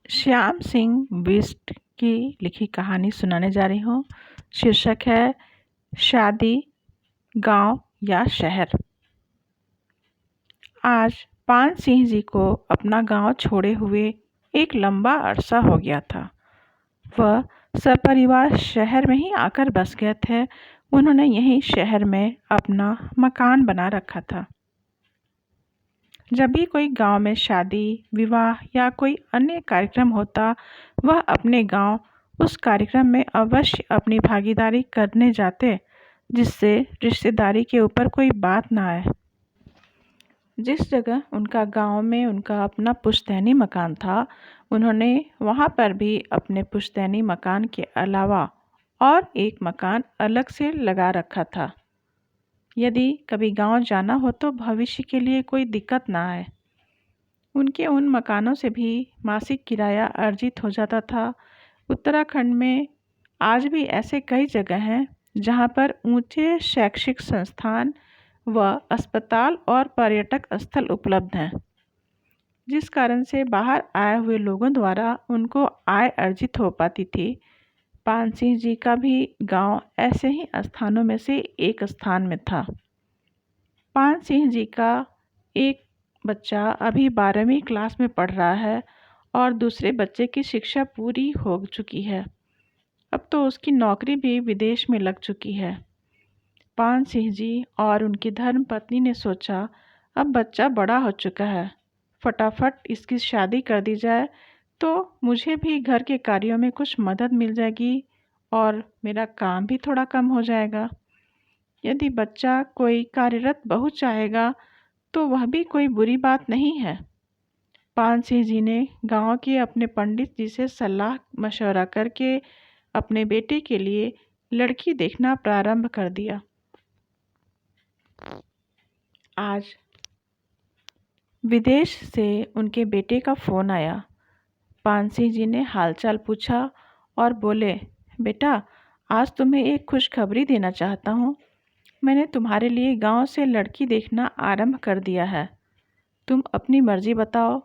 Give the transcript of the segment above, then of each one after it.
श्याम सिंह बिष्ट की लिखी कहानी सुनाने जा रही हूँ। शीर्षक है शादी, गांव या शहर। आज पान सिंह जी को अपना गांव छोड़े हुए एक लंबा अरसा हो गया था। वह सपरिवार शहर में ही आकर बस गए थे। उन्होंने यहीं शहर में अपना मकान बना रखा था। जब भी कोई गांव में शादी, विवाह या कोई अन्य कार्यक्रम होता, वह अपने गांव उस कार्यक्रम में अवश्य अपनी भागीदारी करने जाते, जिससे रिश्तेदारी के ऊपर कोई बात ना आए। जिस जगह उनका गांव में उनका अपना पुश्तैनी मकान था, उन्होंने वहां पर भी अपने पुश्तैनी मकान के अलावा और एक मकान अलग से लगा रखा था। यदि कभी गांव जाना हो तो भविष्य के लिए कोई दिक्कत ना आए। उनके उन मकानों से भी मासिक किराया अर्जित हो जाता था। उत्तराखंड में आज भी ऐसे कई जगह हैं जहां पर ऊंचे शैक्षिक संस्थान व अस्पताल और पर्यटक स्थल उपलब्ध हैं, जिस कारण से बाहर आए हुए लोगों द्वारा उनको आय अर्जित हो पाती थी। पान सिंह जी का भी गांव ऐसे ही स्थानों में से एक स्थान में था। पान सिंह जी का एक बच्चा अभी 12वीं क्लास में पढ़ रहा है और दूसरे बच्चे की शिक्षा पूरी हो चुकी है। अब तो उसकी नौकरी भी विदेश में लग चुकी है। पान सिंह जी और उनकी धर्मपत्नी ने सोचा, अब बच्चा बड़ा हो चुका है, फटाफट इसकी शादी कर दी जाए तो मुझे भी घर के कार्यों में कुछ मदद मिल जाएगी और मेरा काम भी थोड़ा कम हो जाएगा। यदि बच्चा कोई कार्यरत बहू चाहेगा तो वह भी कोई बुरी बात नहीं है। पान सिंह जी ने गांव के अपने पंडित जी से सलाह मशवरा करके अपने बेटे के लिए लड़की देखना प्रारंभ कर दिया। आज विदेश से उनके बेटे का फ़ोन आया। पान सिंह जी ने हालचाल पूछा और बोले, बेटा, आज तुम्हें एक खुशखबरी देना चाहता हूँ। मैंने तुम्हारे लिए गांव से लड़की देखना आरंभ कर दिया है। तुम अपनी मर्जी बताओ,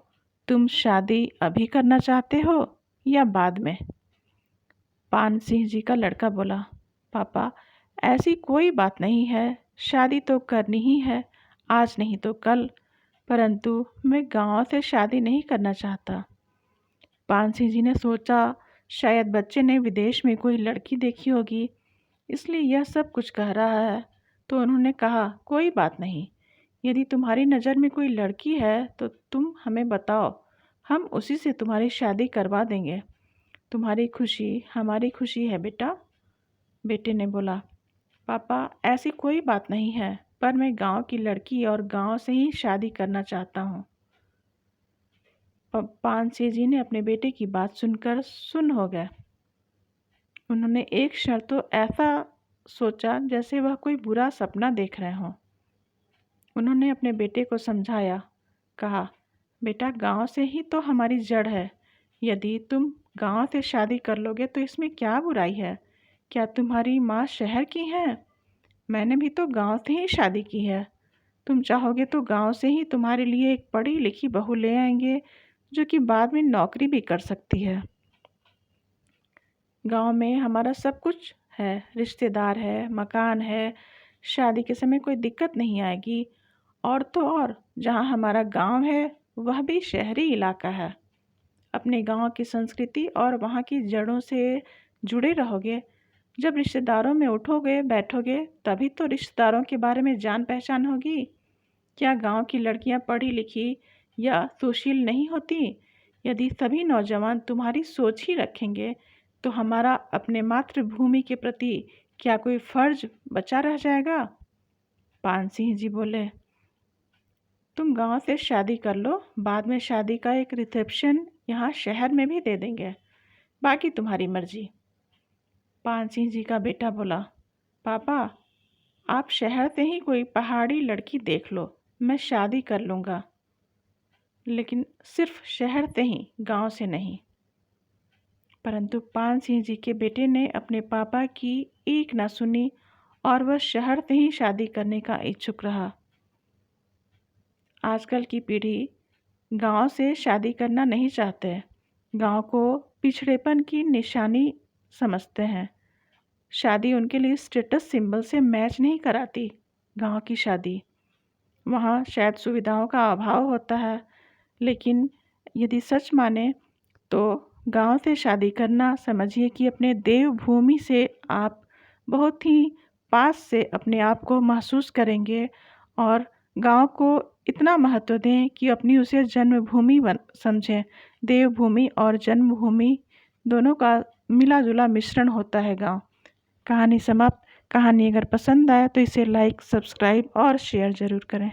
तुम शादी अभी करना चाहते हो या बाद में? पान सिंह जी का लड़का बोला, पापा, ऐसी कोई बात नहीं है, शादी तो करनी ही है, आज नहीं तो कल, परंतु मैं गांव से शादी नहीं करना चाहता। पान सिंह जी ने सोचा, शायद बच्चे ने विदेश में कोई लड़की देखी होगी, इसलिए यह सब कुछ कह रहा है। तो उन्होंने कहा, कोई बात नहीं, यदि तुम्हारी नज़र में कोई लड़की है तो तुम हमें बताओ, हम उसी से तुम्हारी शादी करवा देंगे। तुम्हारी खुशी हमारी खुशी है बेटा। बेटे ने बोला, पापा, ऐसी कोई बात नहीं है, पर मैं गांव की लड़की और गांव से ही शादी करना चाहता हूँ। पान सिंह जी ने अपने बेटे की बात सुनकर सुन्न हो गए। उन्होंने एक क्षण तो ऐसा सोचा जैसे वह कोई बुरा सपना देख रहे हों। उन्होंने अपने बेटे को समझाया, कहा, बेटा, गांव से ही तो हमारी जड़ है। यदि तुम गांव से शादी कर लोगे तो इसमें क्या बुराई है? क्या तुम्हारी माँ शहर की है? मैंने भी तो गांव से ही शादी की है। तुम चाहोगे तो गांव से ही तुम्हारे लिए एक पढ़ी लिखी बहू ले आएंगे, जो कि बाद में नौकरी भी कर सकती है। गांव में हमारा सब कुछ है, रिश्तेदार है, मकान है, शादी के समय कोई दिक्कत नहीं आएगी। और तो और, जहां हमारा गांव है वह भी शहरी इलाका है। अपने गांव की संस्कृति और वहां की जड़ों से जुड़े रहोगे। जब रिश्तेदारों में उठोगे बैठोगे तभी तो रिश्तेदारों के बारे में जान पहचान होगी। क्या गांव की लड़कियां पढ़ी लिखी या सुशील नहीं होती? यदि सभी नौजवान तुम्हारी सोच ही रखेंगे तो हमारा अपने मातृभूमि के प्रति क्या कोई फर्ज बचा रह जाएगा? पान सिंह जी बोले, तुम गांव से शादी कर लो, बाद में शादी का एक रिसेप्शन यहाँ शहर में भी दे देंगे, बाकी तुम्हारी मर्जी। पान सिंह जी का बेटा बोला, पापा, आप शहर से ही कोई पहाड़ी लड़की देख लो, मैं शादी कर लूँगा, लेकिन सिर्फ शहर से ही, गांव से नहीं। परंतु पान सिंह जी के बेटे ने अपने पापा की एक ना सुनी और वह शहर से ही शादी करने का इच्छुक रहा। आजकल की पीढ़ी गांव से शादी करना नहीं चाहते, गांव को पिछड़ेपन की निशानी समझते हैं। शादी उनके लिए स्टेटस सिंबल से मैच नहीं कराती। गांव की शादी, वहाँ शायद सुविधाओं का अभाव होता है, लेकिन यदि सच माने तो गांव से शादी करना समझिए कि अपने देवभूमि से आप बहुत ही पास से अपने आप को महसूस करेंगे और गांव को इतना महत्व दें कि अपनी उसे जन्मभूमि बन समझें। देवभूमि और जन्मभूमि दोनों का मिला जुला मिश्रण होता है गांव। कहानी समाप्त। कहानी अगर पसंद आए तो इसे लाइक, सब्सक्राइब और शेयर ज़रूर करें।